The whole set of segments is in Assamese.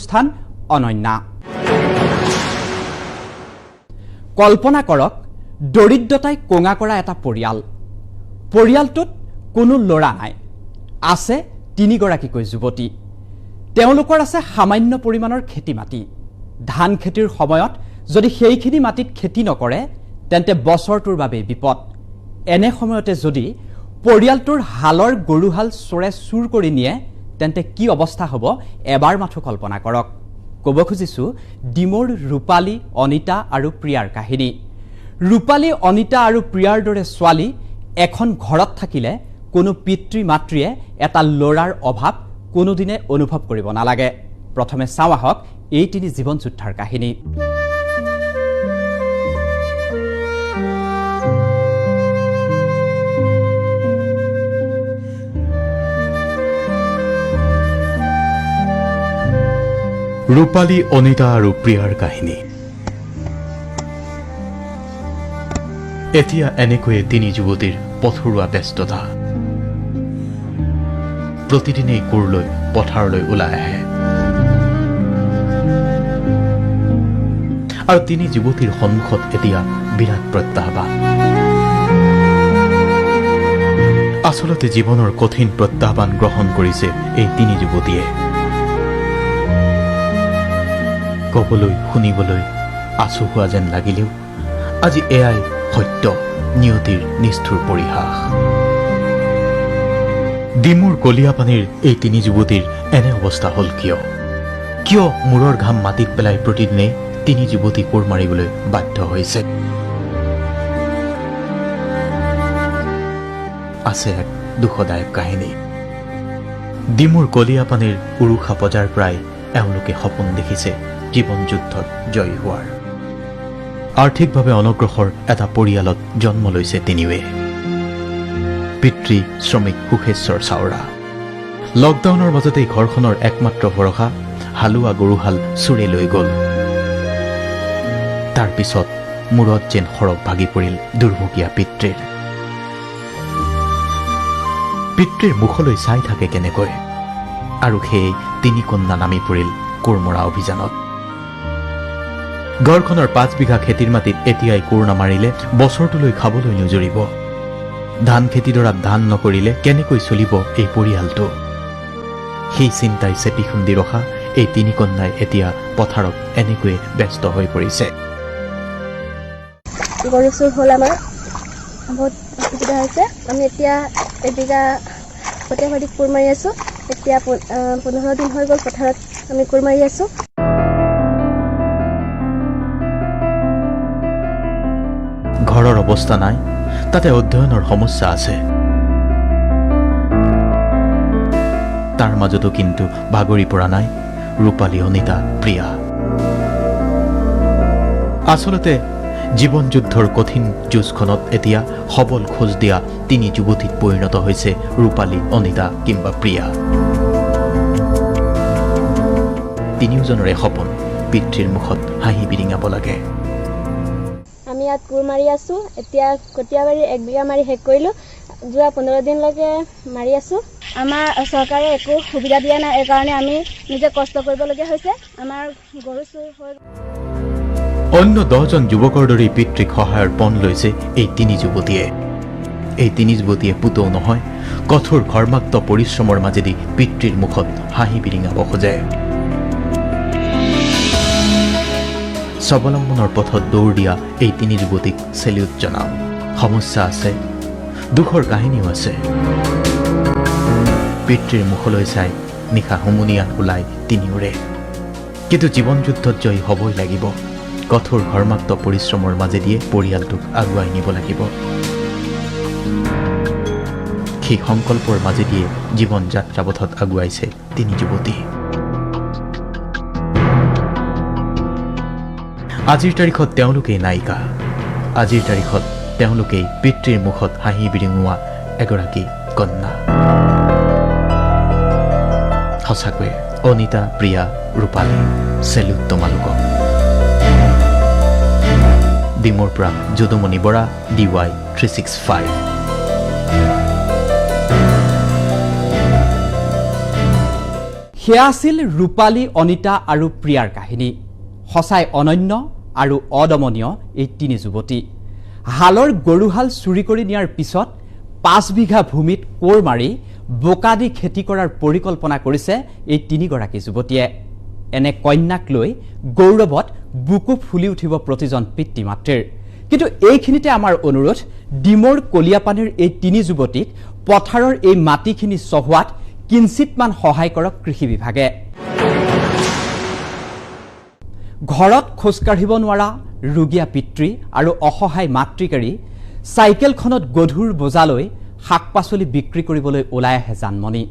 বাসস্থান অনন্যা। কল্পনা কৰক দৰিদ্ৰতাই কোঙা কৰা এটা পৰিয়াল। পৰিয়ালটোত কোনো ল'ৰা নাই, আছে 3গৰাকীকৈ যুৱতী। তেওঁলোকৰ আছে সামান্য পৰিমাণৰ খেতি মাটি। ধান খেতিৰ সময়ত যদি সেইখিনি মাটিত খেতি নকৰে তেন্তে বছৰটোৰ বাবে বিপদ। এনে সময়তে যদি পৰিয়ালটোৰ হালৰ গৰুহাল চোৰে চুৰ কৰি নিয়ে তেন্তে কি অৱস্থা হ'ব এবাৰ মাথো কল্পনা কৰক। ক'ব খুজিছোঁ ডিমৌৰ ৰূপালী, অনিতা আৰু প্ৰিয়াৰ কাহিনী। ৰূপালী, অনিতা আৰু প্ৰিয়াৰ দৰে ছোৱালী এখন ঘৰত থাকিলে কোনো পিতৃ মাতৃয়ে এটা ল'ৰাৰ অভাৱ কোনোদিনে অনুভৱ কৰিব নালাগে। প্ৰথমে চাওঁ আহক এই 3 জীৱন যোদ্ধাৰ কাহিনী। ৰূপালী, অনিতা আৰু প্ৰিয়াৰ কাহিনী। এতিয়া এনেকৈয়ে 3 যুৱতীৰ পথৰুৱা ব্যস্ততা। প্ৰতিদিনেই কোৰলৈ পথাৰলৈ ওলাই আহে আৰু 3 যুৱতীৰ সন্মুখত এতিয়া বিৰাট প্ৰত্যাহ্বান। আচলতে জীৱনৰ কঠিন প্ৰত্যাহ্বান গ্ৰহণ কৰিছে এই 3 যুৱতীয়ে। ক'বলৈ শুনিবলৈ আচু হোৱা যেন লাগিলেও আজি এয়াই সত্য, নিয়তিৰ নিষ্ঠুৰ পৰিহাস। ডিমৌৰ কলীয়াপানীৰ এই 3 যুৱতীৰ এনে অৱস্থা হ'ল কিয় মূৰৰ ঘাম মাটিত পেলাই প্ৰতিদিনে 3 যুৱতী কোৰ মাৰিবলৈ বাধ্য হৈছে? আছে এক দুখদায়ক কাহিনী। ডিমৌৰ কলীয়াপানীৰ উৰুষা বজাৰ প্ৰায় এওঁলোকে সপোন দেখিছে জীৱন যুদ্ধত জয়ী হোৱাৰ। আৰ্থিকভাৱে অনগ্ৰসৰ এটা পৰিয়ালত জন্ম লৈছে তিনিওৱে। পিতৃ শ্ৰমিক সুখেশ্বৰ চাওৰা। লকডাউনৰ মাজতেই ঘৰখনৰ একমাত্ৰ ভৰসা হালোৱা গৰুহাল চুৰে লৈ গ'ল। তাৰ পিছত মূৰত যেন সৰগ ভাগি পৰিল দুৰ্ভগীয়া পিতৃৰ। পিতৃৰ মুখলৈ চাই থাকে কেনেকৈ, আৰু সেয়ে 3 কন্যা নামি পৰিল কোৰমৰা অভিযানত। ঘৰখনৰ 5 বিঘা খেতিৰ মাটিত এতিয়াই কোৰ নামাৰিলে বছৰটোলৈ খাবলৈ নুজুৰিব। ধান খেতিডৰাত ধান নকৰিলে কেনেকৈ চলিব এই পৰিয়ালটো? সেই চিন্তাই চেপি খুন্দি ৰখা এই 3 কন্যাই এতিয়া পথাৰত এনেকৈয়ে ব্যস্ত হৈ পৰিছে। গৰু চুৰ হ'ল, আমাৰ বহুত অসুবিধা হৈছে। আমি এতিয়া এবিঘা কঠীয়া মাটিত কোৰ মাৰি আছোঁ। এতিয়া 15 দিন হৈ গ'ল পথাৰত আমি কোৰ মাৰি আছোঁ। ঘৰৰ অৱস্থা নাই, তাতে অধ্যয়নৰ সমস্যা আছে। তাৰ মাজতো কিন্তু ভাগৰি পৰা নাই ৰূপালী, অনিতা, প্ৰিয়া। আচলতে জীৱন যুদ্ধৰ কঠিন যুঁজখনত এতিয়া সবল খোজ দিয়া 3 যুৱতীত পৰিণত হৈছে ৰূপালী, অনিতা কিংবা প্ৰিয়া। তিনিওজনৰে সপোন পিতৃৰ মুখত হাঁহি বিৰিঙাব লাগে। আমি ইয়াত কোৰ মাৰি আছোঁ। এতিয়া কঠীয়া বাৰী 1 বিঘা মাৰি শেষ কৰিলোঁ। যোৱা 15 দিনলৈকে মাৰি আছোঁ। আমাৰ চৰকাৰে একো সুবিধা দিয়া নাই, এইকাৰণে আমি নিজে কষ্ট কৰিবলগীয়া হৈছে। আমাৰ গৰু চুৰ হৈ অন্য 10জন যুৱকৰ দৰেই পিতৃক সহায়ৰ পণ লৈছে এই 3 যুৱতীয়ে। এই 3 যুৱতীয়ে পুতৌ নহয়, কঠোৰ ঘৰ্মাক্ত পৰিশ্ৰমৰ মাজেদি পিতৃৰ মুখত হাঁহি বিৰিঙাব খোজে। স্বাৱলম্বনৰ পথত দৌৰ দিয়া এই 3 যুৱতীক চেলিউট জনাওঁ। সমস্যা আছে, দুখৰ কাহিনীও আছে। পিতৃৰ মুখলৈ চাই নিশা হুমুনিয়াত ওলাই তিনিওৰে। কিন্তু জীৱন যুদ্ধত জয়ী হ'বই লাগিব। কঠোৰ ঘৰ্মাক্ত পৰিশ্ৰমৰ মাজেদিয়ে পৰিয়ালটোক আগুৱাই নিব লাগিব। সেই সংকল্পৰ মাজেদিয়ে জীৱন যাত্ৰাপথত আগুৱাইছে 3 যুৱতী। আজিৰ তাৰিখত তেওঁলোকেই নায়িকা। আজিৰ তাৰিখত তেওঁলোকেই পিতৃৰ মুখত হাঁহি বিৰিঙোৱা এগৰাকী কন্যা। সঁচাকৈয়ে অনিতা, প্ৰিয়া, ৰূপালী, চেলুট তোমালোকক। ডিমৌৰ পৰা যদুমণি বৰা, DY 365। সেয়া আছিল ৰূপালী, অনিতা আৰু প্ৰিয়াৰ কাহিনী। সঁচাই অনন্য আৰু অদমনীয় এই তিনি যুৱতী। হালৰ গৰুহাল চুৰি কৰি নিয়াৰ পিছত 5 বিঘা ভূমিত কোৰ মাৰি বোকা দি খেতি কৰাৰ পৰিকল্পনা কৰিছে এই তিনিগৰাকী যুৱতীয়ে। এনে কন্যাক লৈ গৌৰৱত বুকু ফুলি উঠিব প্ৰতিজন পিতৃ মাতৃৰ। কিন্তু এইখিনিতে আমাৰ অনুৰোধ, ডিমৰ কলিয়াপানীৰ এই তিনি যুৱতীক পথাৰৰ এই মাটিখিনি চহোৱাত কিঞ্চিতমান সহায় কৰক কৃষি বিভাগে। ঘৰত খোজকাঢ়িব নোৱাৰা ৰোগীয়া পিতৃ আৰু অসহায় মাতৃকাৰী চাইকেলখনত গধুৰ বোজালৈ শাক পাচলি বিক্ৰী কৰিবলৈ ওলাই আহে জানমণি।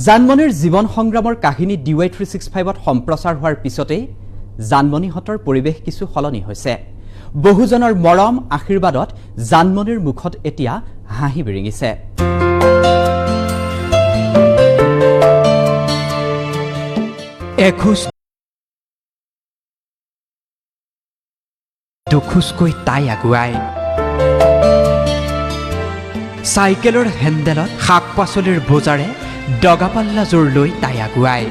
জানমণিৰ জীৱন সংগ্ৰামৰ কাহিনী DY365ত সম্প্ৰচাৰ হোৱাৰ পিছতেই জানমণিহঁতৰ পৰিৱেশ কিছু সলনি হৈছে। বহুজনৰ মৰম আশীৰ্বাদত জানমণিৰ মুখত এতিয়া হাঁহি বিৰিঙিছে। এখোজ দুখোজকৈ তাই আগুৱাই চাইকেলৰ হেণ্ডেলত শাক পাচলিৰ বোজাৰে ডগাপাল্লা জোৰ লৈ তাই আগুৱাই।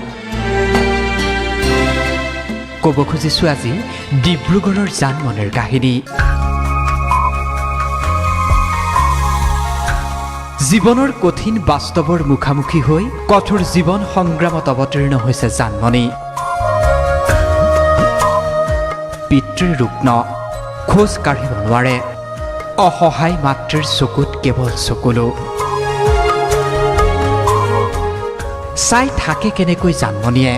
ক'ব খুজিছোঁ আজি ডিব্ৰুগড়ৰ জানমণিৰ কাহিনী। জীৱনৰ কঠিন বাস্তৱৰ মুখামুখি হৈ কঠোৰ জীৱন সংগ্ৰামত অৱতীৰ্ণ হৈছে জানমণি। পিতৃৰ ৰুগ্ন, খোজ কাঢ়িব নোৱাৰে, অসহায় মাতৃৰ চকুত কেৱল চকুলো। চাই থাকে কেনেকৈ জানমণিয়ে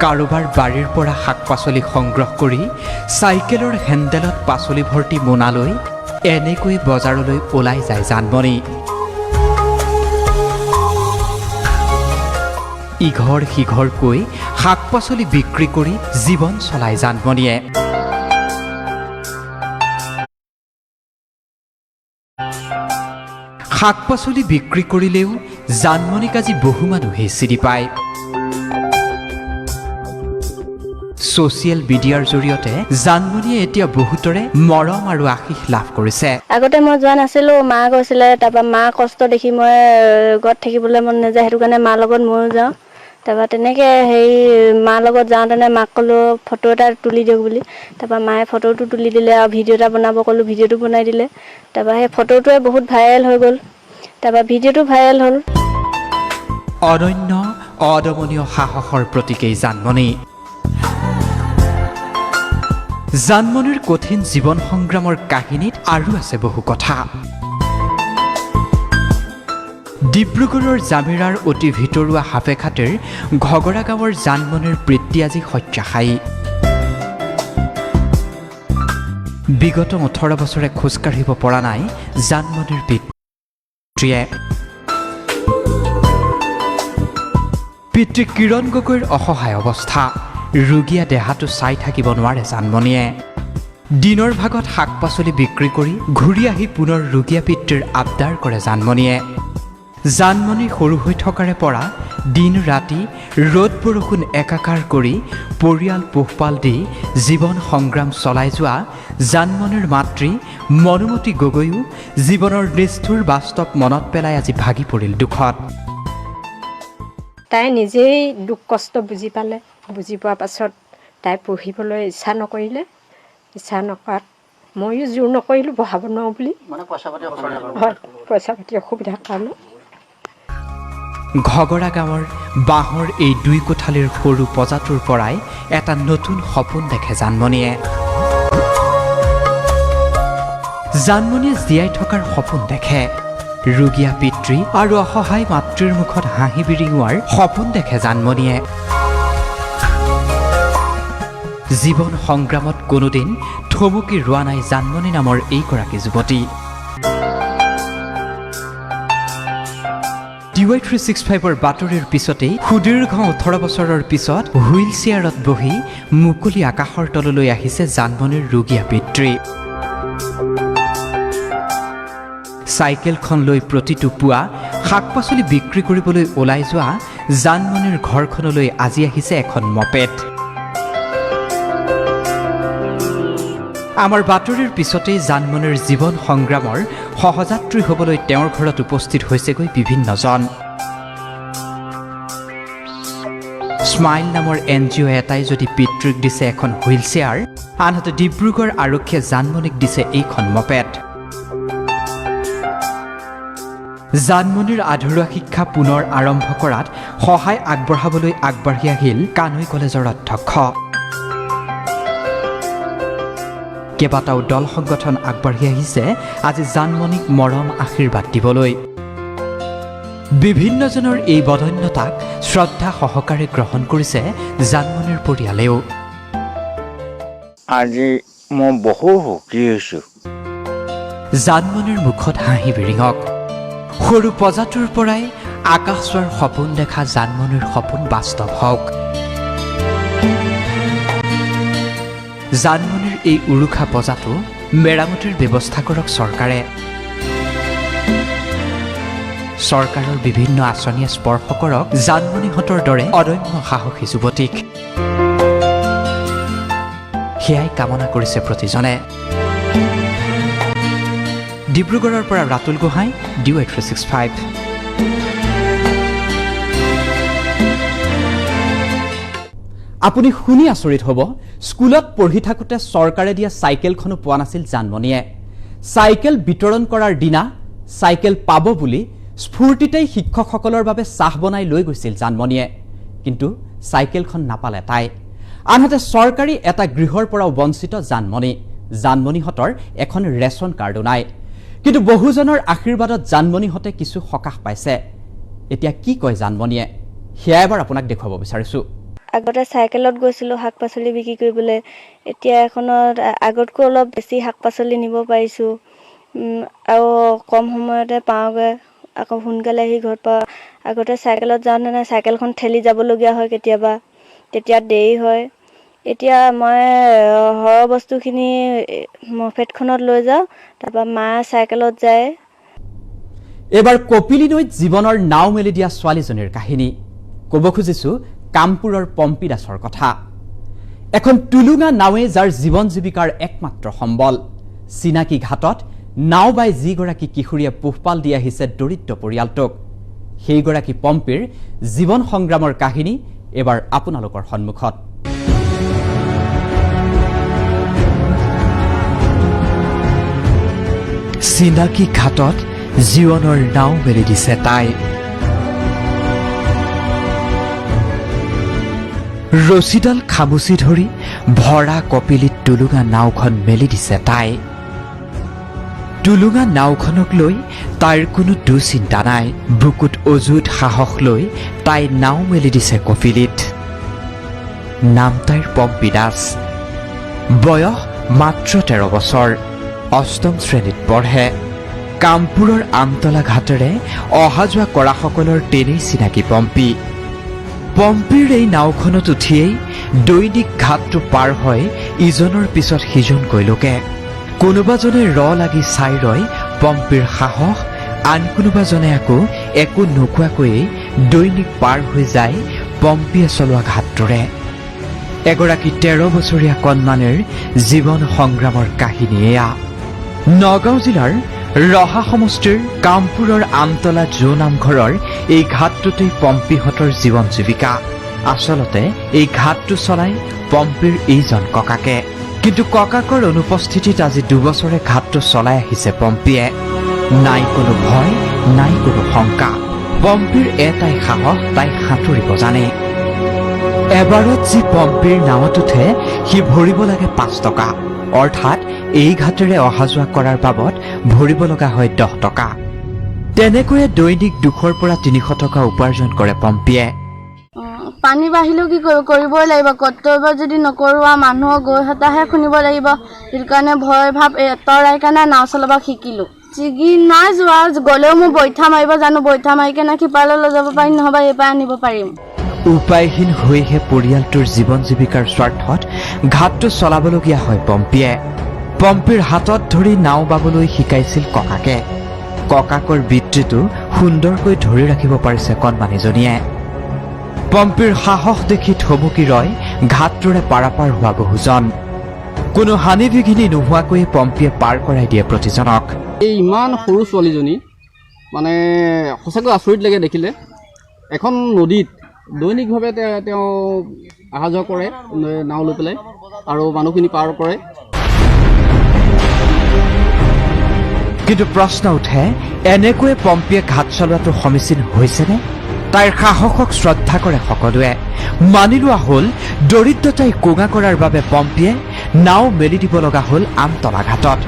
কাৰোবাৰ বাৰীৰ পৰা শাক পাচলি সংগ্ৰহ কৰি চাইকেলৰ হেণ্ডেলত পাচলি ভৰ্তি মোনালৈ এনেকৈ বজাৰলৈ ওলাই যায় জানমণি। ইঘৰ সিঘৰকৈ শাক পাচলি বিক্ৰী কৰি জীৱন চলায় জানমণিয়ে। শাক পাচলি বিক্ৰী কৰিলেও জানমণিক আজি বহু মানুহে চিনি পায়। ছ'চিয়েল মিডিয়াৰ জৰিয়তে জানমণিয়ে এতিয়া বহুতৰে মৰম আৰু আশীষ লাভ কৰিছে। আগতে মই যোৱা নাছিলোঁ, মা গৈছিলে। তাৰপৰা মা কষ্ট দেখি মই ঘৰত থাকিবলৈ মন নাযায়, সেইটো কাৰণে মাৰ লগত ময়ো যাওঁ। তাৰপৰা তেনেকৈ মাৰ লগত যাওঁতেনে মাক ক'লোঁ ফটো এটা তুলি দিয়ক বুলি। তাৰপৰা মায়ে ফটোটো তুলি দিলে আৰু ভিডিঅ' এটা বনাব ক'লোঁ, ভিডিঅ'টো বনাই দিলে। তাৰপৰা সেই ফটোটোৱে বহুত ভাইৰেল হৈ গ'ল। তাৰপৰা ভিডিঅ'টো ভাইৰেল হ'ল। অনন্য অদমনীয় সাহসৰ প্ৰতীকেই জানমণি। জানমণিৰ কঠিন জীৱন সংগ্ৰামৰ কাহিনীত আৰু আছে বহু কথা। ডিব্ৰুগড়ৰ জামিৰাৰ অতি ভিতৰুৱা সাপেখাটিৰ ঘগৰা গাঁৱৰ জানমণিৰ বৃত্তি আজি শয্যাশায়ী। বিগত 18 বছৰে খোজকাঢ়িব পৰা নাই জানমণিৰ পিতৃয়ে। পিতৃ কিৰণ গগৈৰ অসহায় অৱস্থা, ৰোগীয়া দেহাটো চাই থাকিব নোৱাৰে জানমণিয়ে। দিনৰ ভাগত শাক পাচলি বিক্ৰী কৰি ঘূৰি আহি পুনৰ ৰোগীয়া পিতৃৰ আবদাৰ কৰে জানমণিয়ে। জানমণি সৰু হৈ থকাৰে পৰা দিন ৰাতি ৰ'দ বৰষুণ একাকাৰ কৰি পৰিয়াল পোহপাল দি জীৱন সংগ্ৰাম চলাই যোৱা জানমণিৰ মাতৃ মনুমতী গগৈও জীৱনৰ নিষ্ঠুৰ বাস্তৱ মনত পেলাই আজি ভাগি পৰিল দুখত। তাই নিজেই দুখ কষ্ট বুজি পালে। বুজি পোৱাৰ পাছত তাই পঢ়িবলৈ ইচ্ছা নকৰিলে। ইচ্ছা নকৰাত ময়ো জোৰ নকৰিলোঁ পঢ়াব নোৱাৰোঁ বুলি। হয়, পইচা পাতি অসুবিধাৰ কাৰণে। ঘগৰা গাঁৱৰ বাঁহৰ এই 2 কোঠালিৰ সৰু পজাটোৰ পৰাই এটা নতুন সপোন দেখে জানমণিয়ে। জানমণিয়ে জীয়াই থকাৰ সপোন দেখে, ৰোগীয়া পিতৃ আৰু অসহায় মাতৃৰ মুখত হাঁহি বিৰিঙোৱাৰ সপোন দেখে জানমণিয়ে। জীৱন সংগ্ৰামত কোনোদিন থমকি ৰোৱা নাই জানমণি নামৰ এইগৰাকী যুৱতী। DY365ৰ বাতৰিৰ পিছতেই সুদীৰ্ঘ 18 বছৰৰ পিছত হুইল চেয়াৰত বহি মুকলি আকাশৰ তললৈ আহিছে জানমণিৰ ৰোগীয়া পিতৃ। চাইকেলখন লৈ প্ৰতিটো পুৱা শাক পাচলি বিক্ৰী কৰিবলৈ ওলাই যোৱা জানমণিৰ ঘৰখনলৈ আজি আহিছে এখন মপেড। আমাৰ বাতৰিৰ পিছতেই জানমণিৰ জীৱন সংগ্ৰামৰ সহযাত্ৰী হ'বলৈ তেওঁৰ ঘৰত উপস্থিত হৈছেগৈ বিভিন্নজন। স্মাইল নামৰ NGO এটাই যদি পিতৃক দিছে এখন হুইল চেয়াৰ, আনহাতে ডিব্ৰুগড় আৰক্ষীয়ে জানমণিক দিছে এইখন মপেড। জানমণিৰ আধৰুৱা শিক্ষা পুনৰ আৰম্ভ কৰাত সহায় আগবঢ়াবলৈ আগবাঢ়ি আহিল কানৈ কলেজৰ অধ্যক্ষ। কেইবাটাও দল সংগঠন আগবাঢ়ি আহিছে আজি জানমণিক মৰম আশীৰ্বাদ দিবলৈ। বিভিন্নজনৰ এই বদন্যতাক শ্ৰদ্ধা সহকাৰে গ্ৰহণ কৰিছে জানমণিৰ পৰিয়ালেও। আজি মই বহু সুখী হৈছোঁ। জানমণিৰ মুখত হাঁহি বিৰিঙক। সৰু প্ৰজাটোৰ পৰাই আকাশ চোৱাৰ সপোন দেখা জানমণিৰ সপোন বাস্তৱ হওক। জানমণিৰ এই উৰুখা প্ৰজাটো মেৰামতিৰ ব্যৱস্থা কৰক চৰকাৰে। চৰকাৰৰ বিভিন্ন আঁচনিয়ে স্পৰ্শ কৰক জানমণিহঁতৰ দৰে অদম্য সাহসী যুৱতীক। সেয়াই কামনা কৰিছে প্ৰতিজনে। ডিব্ৰুগড়ৰ পৰা ৰাতুল গোহাঁই, DY 365। আপুনি শুনি আচৰিত হ'ব, স্কুলত পঢ়ি থাকোঁতে চৰকাৰে দিয়া চাইকেলখনো পোৱা নাছিল জানমণিয়ে। চাইকেল বিতৰণ কৰাৰ দিনা চাইকেল পাব বুলি স্ফূৰ্তিতেই শিক্ষকসকলৰ বাবে চাহ বনাই লৈ গৈছিল জানমণিয়ে, কিন্তু চাইকেলখন নাপালে তাই। আনহাতে চৰকাৰী এটা গৃহৰ পৰাও বঞ্চিত জানমণি। জানমণিহঁতৰ এখন ৰেচন কাৰ্ডো নাই, কিন্তু বহুজনৰ আশীৰ্বাদত জানমণিহঁতে কিছু সকাহ পাইছে। এতিয়া কি কয় জানমণিয়ে, সেয়া এবাৰ আপোনাক দেখুৱাব বিচাৰিছোঁ। আগতে চাইকেলত গৈছিলোঁ শাক পাচলি বিক্ৰী কৰিবলৈ, এতিয়া এখনত আগতকৈ অলপ বেছি শাক পাচলি নিব পাৰিছোঁ আৰু কম সময়তে পাওঁগৈ, আকৌ সোনকালে আহি ঘৰত পাওঁ। আগতে চাইকেলত যাওঁতে চাইকেলখন ঠেলি যাবলগীয়া হয় কেতিয়াবা, তেতিয়া দেৰি হয়। এতিয়া মই সৰহ বস্তুখিনি মফেডখনত লৈ যাওঁ, তাৰপৰা মা চাইকেলত যায়। এবাৰ কপিলী নৈত জীৱনৰ নাও মেলি দিয়া ছোৱালীজনীৰ কাহিনী ক'ব খুজিছোঁ কামপুৰৰ পম্পী দাসৰ কথা। এখন টুলুঙা নাৱে যাৰ জীৱন জীৱিকাৰ একমাত্ৰ সম্বল। চিনাকি ঘাটত নাও বাই যিগৰাকী কিশোৰীয়ে পোহপাল দি আহিছে দৰিদ্ৰ পৰিয়ালটোক, সেইগৰাকী পম্পীৰ জীৱন সংগ্ৰামৰ কাহিনী এবাৰ আপোনালোকৰ সন্মুখত। চিনাকি ঘাটত জীৱনৰ নাও মেলি দিছে তাই। ৰছীডাল খামুচি ধৰি ভৰা কপিলীত টুলুঙা নাওখন মেলি দিছে তাই। টুলুঙা নাওখনক লৈ তাইৰ কোনো দুচিন্তা নাই। বুকুত অযুত সাহস লৈ তাই নাও মেলি দিছে কপিলীত। নাম তাইৰ পম্পী দাস। বয়স মাত্ৰ 13 বছৰ। 8ম শ্ৰেণীত পঢ়ে। কামপুৰৰ আমতলা ঘাটেৰে অহা যোৱা কৰাসকলৰ তেনেই চিনাকি পম্পী। পম্পীৰ এই নাওখনত উঠিয়েই দৈনিক ঘাটটো পাৰ হয় ইজনৰ পিছত সিজনকৈ লোকে। কোনোবাজনে লাগি চাই ৰয় পম্পীৰ সাহস, আন কোনোবাজনে আকৌ একো নোকোৱাকৈয়ে দৈনিক পাৰ হৈ যায় পম্পীয়ে চলোৱা ঘাটটোৰে। এগৰাকী 13 বছৰীয়া কণমানিৰ জীৱন সংগ্ৰামৰ কাহিনী এয়া। নগাঁও জিলাৰ ৰহা সমষ্টিৰ কামপুৰৰ আমতলা জো নামঘৰৰ এই ঘাটটোতেই পম্পীহঁতৰ জীৱন জীৱিকা। আচলতে এই ঘাটটো চলাই পম্পীৰ এইজন ককাকে, কিন্তু ককাকৰ অনুপস্থিতিত আজি 2 বছৰে ঘাটটো চলাই আহিছে পম্পীয়ে। নাই কোনো ভয়, নাই কোনো শংকা। পম্পীৰ এটাই সাহস, তাই সাঁতুৰিব জানে। এবাৰত যি পম্পীৰ নাৱত উঠে সি ভৰিব লাগে 5 টকা, অৰ্থাৎ এই ঘাটেৰে অহা যোৱা কৰাৰ বাবদ ভৰিব লগা হয় 10 টকা। তেনেকৈয়ে দৈনিক 200 পৰা 300 টকা উপাৰ্জন কৰে পম্পীয়ে। পানী বাঢ়িলেও কি কৰিবই লাগিব, কৰ্তব্য যদি নকৰোঁ মানুহক গৈ হতাহে শুনিব লাগিব। সেইটো কাৰণে ভয় ভাৱ এতৰাই কাৰণে নাও চলাব শিকিলোঁ। ছিগি নাই যোৱা, গ'লেও মোৰ বৈঠা মাৰিব জানো, বৈঠা মাৰি কেনে সিপাৰলৈ লৈ যাব পাৰিম, নহ'বা এইপাৰ আনিব পাৰিম। উপায়হীন হৈহে পৰিয়ালটোৰ জীৱন জীৱিকাৰ স্বাৰ্থত ঘাটটো চলাবলগীয়া হয় পম্পীয়ে। পম্পীৰ হাতত ধৰি নাও বাবলৈ শিকাইছিল ককাকে। ককাকৰ বৃত্তিটো সুন্দৰকৈ ধৰি ৰাখিব পাৰিছে কণমানিজনীয়ে। পম্পীৰ সাহস দেখি থমকি ৰয় ঘাটটোৰে পাৰাপাৰ হোৱা বহুজন। কোনো হানি বিঘিনি নোহোৱাকৈয়ে পম্পীয়ে পাৰ কৰাই দিয়ে প্ৰতিজনক। এই ইমান সৰু ছোৱালীজনী মানে সঁচাকৈ আচৰিত লাগে দেখিলে। এখন নদীত দৈনিকভাৱে তেওঁ অহা যোৱা কৰে নাও লৈ পেলাই আৰু মানুহখিনি পাৰ কৰে। কিন্তু প্ৰশ্ন উঠে, এনেকৈয়ে পম্পীয়ে ঘাট চলোৱাটো সমীচীন হৈছেনে? তাইৰ সাহসক শ্ৰদ্ধা কৰে সকলোৱে। মানি লোৱা হ'ল দৰিদ্ৰতাই কোঙা কৰাৰ বাবে পম্পীয়ে নাও মেলি দিব লগা হ'ল আমতলা ঘাটত।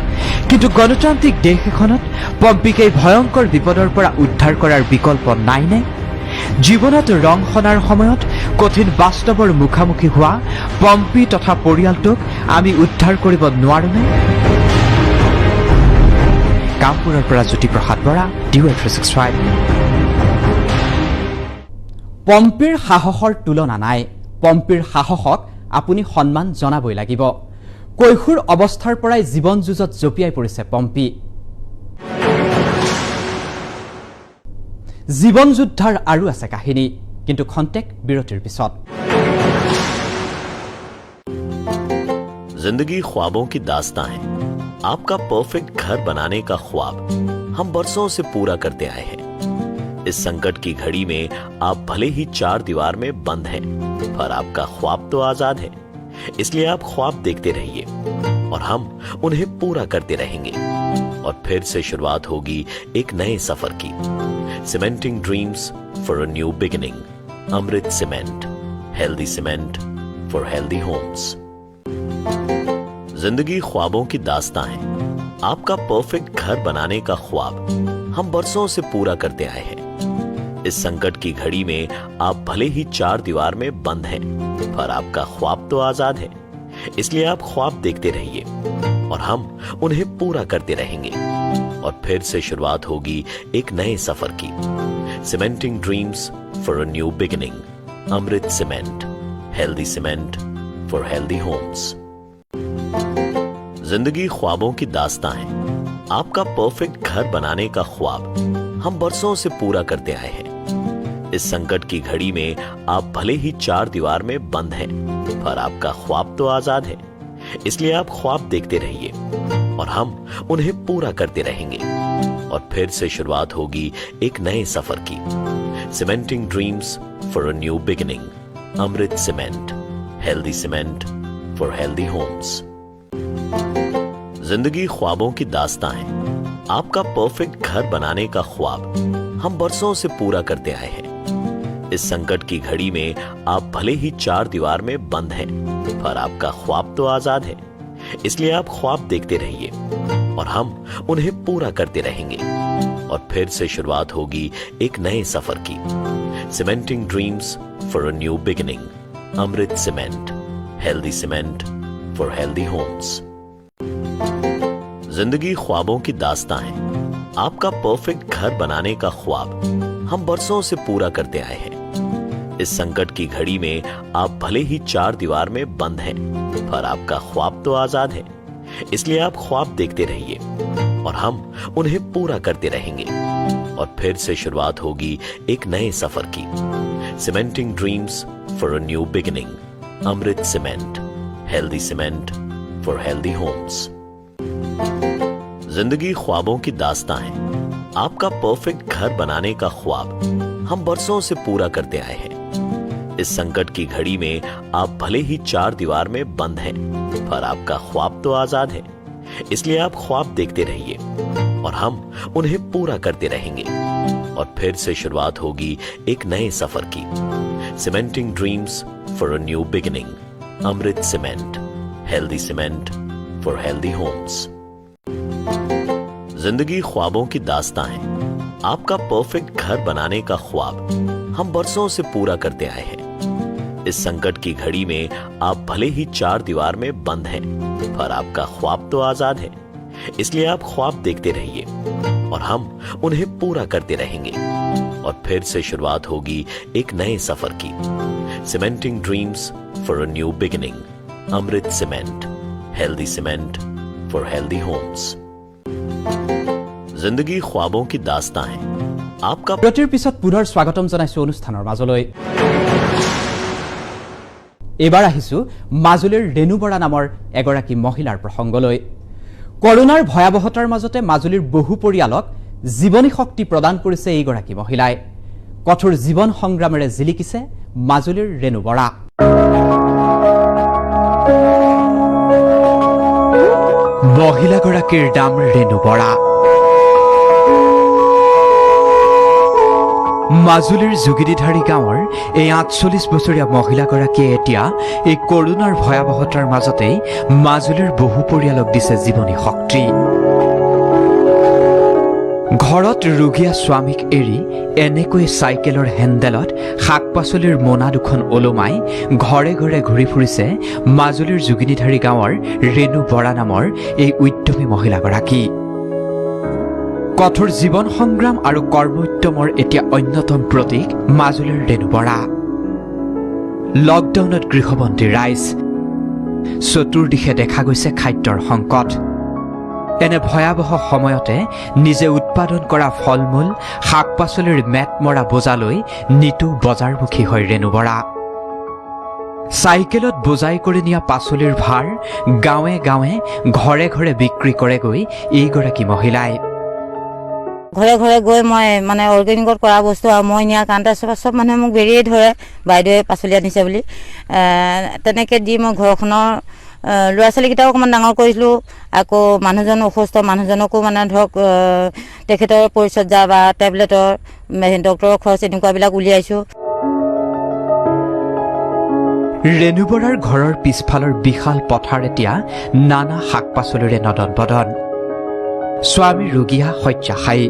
কিন্তু গণতান্ত্ৰিক দেশ এখনত পম্পীক এই ভয়ংকৰ বিপদৰ পৰা উদ্ধাৰ কৰাৰ বিকল্প নাইনে? জীৱনত ৰং সনাৰ সময়ত কঠিন বাস্তৱৰ মুখামুখি হোৱা পম্পী তথা পৰিয়ালটোক আমি উদ্ধাৰ কৰিব নোৱাৰোনে? কামপুৰৰ পৰা জ্যোতিপ্ৰসাদ বৰা, DY365। পম্পীৰ সাহসৰ তুলনা নাই। পম্পীৰ সাহসক আপুনি সন্মান জনাবই লাগিব। কৈশোৰ অৱস্থাৰ পৰাই জীৱন যুঁজত জঁপিয়াই পৰিছে পম্পী। জীৱন যুদ্ধাৰ আৰু আছে কাহিনী, কিন্তু খন্তেক বিৰতিৰ পিছত। जिंदगी ख्वाबों की दास्तां है। आपका परफेक्ट घर बनाने का ख्वाब हम बरसों से पूरा करते आए हैं। इस संकट की घड़ी में आप भले ही 4 दीवार में बंद हैं, पर आपका ख्वाब तो आजाद है। इसलिए आप ख्वाब देखते रहिए और हम उन्हें पूरा करते रहेंगे। और फिर से शुरुआत होगी एक नए सफर की। Cementing dreams for a new beginning. Amrit cement, healthy cement for healthy homes. जिंदगी ख्वाबों की दास्तां है। आपका परफेक्ट घर बनाने का ख्वाब हम बरसों से पूरा करते आए हैं। इस संकट की घड़ी में आप भले ही 4 दीवार में बंद हैं, पर आपका ख्वाब तो आजाद है। इसलिए आप ख्वाब देखते रहिए और हम उन्हें पूरा करते रहेंगे। और फिर से शुरुआत होगी एक नए सफर की। Cementing dreams for a new beginning. Amrit cement, healthy cement for healthy homes. जिंदगी ख्वाबों की दास्तां है। आपका परफेक्ट घर बनाने का ख्वाब हम बरसों से पूरा करते आए हैं। इस संकट की घड़ी में आप भले ही 4 दीवार में बंद हैं, पर आपका ख्वाब तो आजाद है। इसलिए आप ख्वाब देखते रहिए और हम उन्हें पूरा करते रहेंगे। और फिर से शुरुआत होगी एक नए सफर की। Cementing dreams for a new beginning. Amrit cement, healthy cement for healthy homes. जिंदगी ख्वाबों की दास्तां है। आपका परफेक्ट घर बनाने का ख्वाब हम बरसों से पूरा करते आए हैं। इस संकट की घड़ी में आप भले ही 4 दीवार में बंद हैं, पर आपका ख्वाब तो आजाद है। इसलिए आप ख्वाब देखते रहिए और हम उन्हें पूरा करते रहेंगे। और फिर से शुरुआत होगी एक नए सफर की। Cementing dreams for a new beginning. Amrit cement, healthy cement for healthy homes. जिंदगी ख्वाबों की दास्तां है। आपका परफेक्ट घर बनाने का ख्वाब हम बरसों से पूरा करते आए हैं। इस संकट की घड़ी में आप भले ही 4 दीवार में बंद हैं, पर आपका ख्वाब तो आजाद है। इसलिए आप ख्वाब देखते रहिए और हम उन्हें पूरा करते रहेंगे। और फिर से शुरुआत होगी एक नए सफर की। Cementing dreams for a new beginning. Amrit cement, healthy cement for healthy homes. जिंदगी ख्वाबों की दास्तां है। आपका परफेक्ट घर बनाने का ख्वाब हम बरसों से पूरा करते आए हैं। इस संकट की घड़ी में आप भले ही 4 दीवार में बंद हैं, पर आपका ख्वाब तो आजाद है। इसलिए आप ख्वाब देखते रहिए और हम उन्हें पूरा करते रहेंगे। और फिर से शुरुआत होगी एक नए सफर की। Cementing dreams for a new beginning. Amrit cement, healthy cement for healthy homes. जिंदगी ख्वाबों की दास्तां है। आपका परफेक्ट घर बनाने का ख्वाब हम बरसों से पूरा करते आए हैं। इस संकट की घड़ी में आप भले ही 4 दीवार में बंद हैं, पर आपका ख्वाब तो आजाद है। इसलिए आप ख्वाब देखते रहिए और हम उन्हें पूरा करते रहेंगे। और फिर से शुरुआत होगी एक नए सफर की। Cementing dreams for a new beginning. Amrit cement, healthy cement for healthy homes. जिंदगी ख्वाबों की दास्तां है। आपका বিৰতিৰ পিছত পুনৰ স্বাগতম জনাইছো অনুষ্ঠানৰ মাজলৈ। এবাৰ আহিছো মাজুলীৰ ৰেণু বৰা নামৰ এগৰাকী মহিলাৰ প্ৰসংগলৈ। কৰোনাৰ ভয়াৱহতাৰ মাজতে মাজুলীৰ বহু পৰিয়ালক জীৱনী শক্তি প্ৰদান কৰিছে এইগৰাকী মহিলাই। কঠোৰ জীৱন সংগ্ৰামেৰে জিলিকিছে মাজুলীৰ ৰেণু বৰা। মহিলাগৰাকীৰ নাম ৰেণু বৰা। মাজুলীৰ যোগিনীধাৰী গাঁৱৰ এই ৪৮ বছৰীয়া মহিলাগৰাকীয়ে এতিয়া এই কৰোণাৰ ভয়াৱহতাৰ মাজতেই মাজুলীৰ বহু পৰিয়ালক দিছে জীৱনী শক্তি। ঘৰত ৰোগীয়া স্বামীক এৰি এনেকৈ চাইকেলৰ হেণ্ডেলত শাক পাচলিৰ মোনা দুখন ওলোমাই ঘৰে ঘৰে ঘূৰি ফুৰিছে মাজুলীৰ যোগিনীধাৰী গাঁৱৰ ৰেণু বৰা নামৰ এই উদ্যমী মহিলাগৰাকী। কঠোৰ জীৱন সংগ্ৰাম আৰু কৰ্মোদ্যমৰ এতিয়া অন্যতম প্ৰতীক মাজুলীৰ ৰেণু বৰা। লকডাউনত গৃহবন্দী ৰাইজ, চতুৰ্দিশে দেখা গৈছে খাদ্যৰ সংকট। এনে ভয়াৱহ সময়তে নিজে উৎপাদন কৰা ফল মূল শাক পাচলিৰ মেট মৰা বোজালৈ নিতৌ বজাৰমুখী হয় ৰেণু বৰা। চাইকেলত বোজাই কৰি নিয়া পাচলিৰ ভাৰ গাঁৱে গাঁৱে ঘৰে ঘৰে বিক্ৰী কৰেগৈ এইগৰাকী মহিলাই। ঘৰে ঘৰে গৈ মই মানে অৰ্গেনিকত কৰা বস্তু আৰু মই নিয়া কাৰণতে চব মানুহে মোক বেৰিয়ে ধৰে, বাইদেৱে পাচলি আনিছে বুলি। তেনেকৈ দি মই ঘৰখনৰ ল'ৰা ছোৱালীকেইটাও অকণমান ডাঙৰ কৰিছিলোঁ। আকৌ মানুহজন অসুস্থ, মানুহজনকো মানে ধৰক তেখেতৰ পৰিচৰ্যা বা টেবলেটৰ ডক্টৰৰ খৰচ এনেকুৱাবিলাক উলিয়াইছোঁ। ৰেণু বৰাৰ ঘৰৰ পিছফালৰ বিশাল পথাৰ এতিয়া নানা শাক পাচলিৰে নদন বদন। স্বামী ৰোগীয়া শয্যাশায়ী।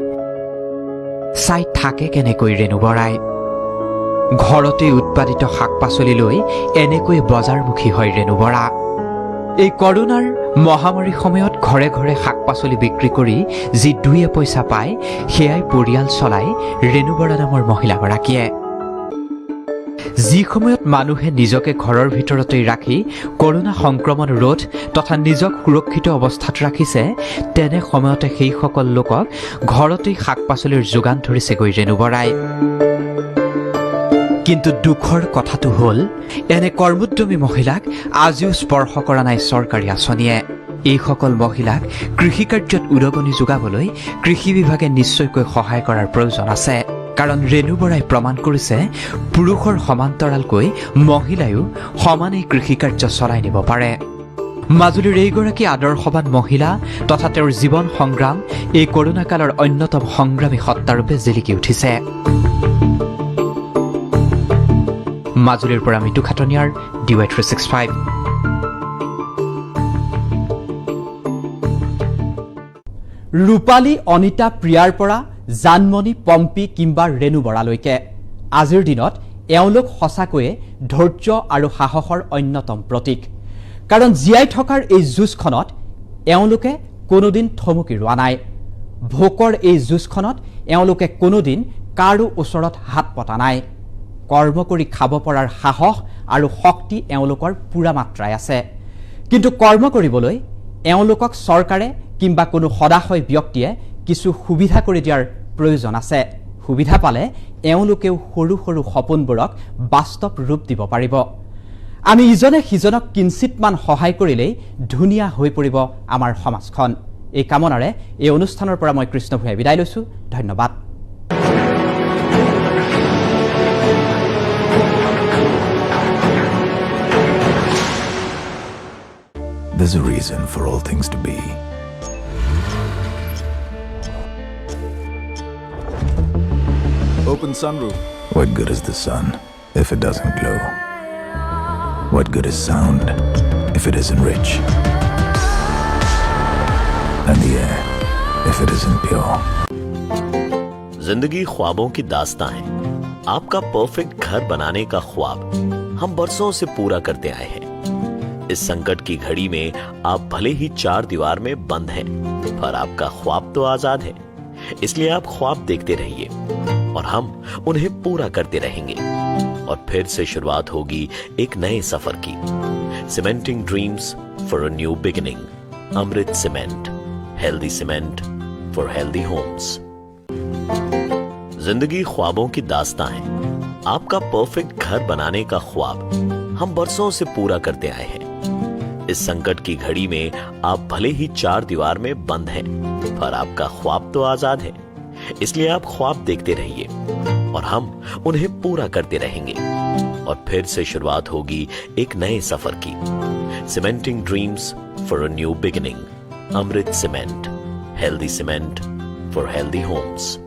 চাই থাকে কেনেকৈ ৰেণু বৰাই। ঘৰতে উৎপাদিত শাক পাচলি লৈ এনেকৈ বজাৰমুখী হয় ৰেণু বৰা। এই কৰোনাৰ মহামাৰীৰ সময়ত ঘৰে ঘৰে শাক পাচলি বিক্ৰী কৰি যি দুই এপইচা পায় সেয়াই পৰিয়াল চলাই ৰেণু বৰা নামৰ মহিলাগৰাকীয়ে। যি সময়ত মানুহে নিজকে ঘৰৰ ভিতৰতেই ৰাখি কৰোনা সংক্ৰমণ ৰোধ তথা নিজক সুৰক্ষিত অৱস্থাত ৰাখিছে, তেনে সময়তে সেইসকল লোকক ঘৰতেই শাক পাচলিৰ যোগান ধৰিছেগৈ ৰেণু বৰাই। কিন্তু দুখৰ কথাটো হ'ল এনে কৰ্মোদ্যমী মহিলাক আজিও স্পৰ্শ কৰা নাই চৰকাৰী আঁচনিয়ে। এইসকল মহিলাক কৃষিকাৰ্যত উদগনি যোগাবলৈ কৃষি বিভাগে নিশ্চয়কৈ সহায় কৰাৰ প্ৰয়োজন আছে। কাৰণ ৰেণু বৰাই প্ৰমাণ কৰিছে পুৰুষৰ সমান্তৰালকৈ মহিলায়ো সমানেই কৃষিকাৰ্য চলাই নিব পাৰে। মাজুলীৰ এইগৰাকী আদৰ্শৱান মহিলা তথা তেওঁৰ জীৱন সংগ্ৰাম এই কৰোনা কালৰ অন্যতম সংগ্ৰামী সত্তাৰূপে জিলিকি উঠিছে। মাজুলীৰ পৰা মিতু খাটনিয়াৰ DY365। ৰূপালী, অনিতা, প্ৰিয়াৰ পৰা জানমণি, পম্পী কিম্বা ৰেণু বৰালৈকে আজিৰ দিনত এওঁলোক সঁচাকৈয়ে ধৈৰ্য আৰু সাহসৰ অন্যতম প্ৰতীক। কাৰণ জীয়াই থকাৰ এই যুঁজখনত এওঁলোকে কোনোদিন থমকি ৰোৱা নাই। ভোকৰ এই যুঁজখনত এওঁলোকে কোনোদিন কাৰো ওচৰত হাত পতা নাই। কৰ্ম কৰি খাব পৰাৰ সাহস আৰু শক্তি এওঁলোকৰ পূৰা মাত্ৰাই আছে। কিন্তু কৰ্ম কৰিবলৈ এওঁলোকক চৰকাৰে কিংবা কোনো সদাশয় ব্যক্তিয়ে কিছু সুবিধা কৰি দিয়াৰ প্ৰয়োজন আছে। সুবিধা পালে এওঁলোকেও সৰু সৰু সপোনবোৰক বাস্তৱ ৰূপ দিব পাৰিব। আমি ইজনে সিজনক কিঞ্চিতমান সহায় কৰিলেই ধুনীয়া হৈ পৰিব আমাৰ সমাজখন। এই কামনাৰে এই অনুষ্ঠানৰ পৰা মই কৃষ্ণ ভূঞাই বিদায় লৈছোঁ। ধন্যবাদ। There's a reason for all things to be. Open sunroof. What good is the sun if it doesn't glow? What good is sound if it isn't rich? And the air if it isn't pure? जिंदगी ख्वाबों की दास्तां है। आपका परफेक्ट घर बनाने का ख्वाब हम बरसों से पूरा करते आए हैं। इस संकट की घड़ी में आप भले ही 4 दीवार में बंद हैं, पर आपका ख्वाब तो आजाद है। इसलिए आप ख्वाब देखते रहिए और हम उन्हें पूरा करते रहेंगे। और फिर से शुरुआत होगी एक नए सफर की। Cementing dreams for a new beginning. Amrit cement, healthy cement for healthy homes. जिंदगी ख्वाबों की दास्तां है। आपका परफेक्ट घर बनाने का ख्वाब हम बरसों से पूरा करते आए हैं। इस संकट की घड़ी में आप भले ही 4 दीवार में बंद हैं, पर आपका ख्वाब तो आजाद है। इसलिए आप ख्वाब देखते रहिए और हम उन्हें पूरा करते रहेंगे और फिर से शुरुआत होगी एक नए सफर की। Cementing dreams for a new beginning. Amrit cement, healthy cement for healthy Holmes.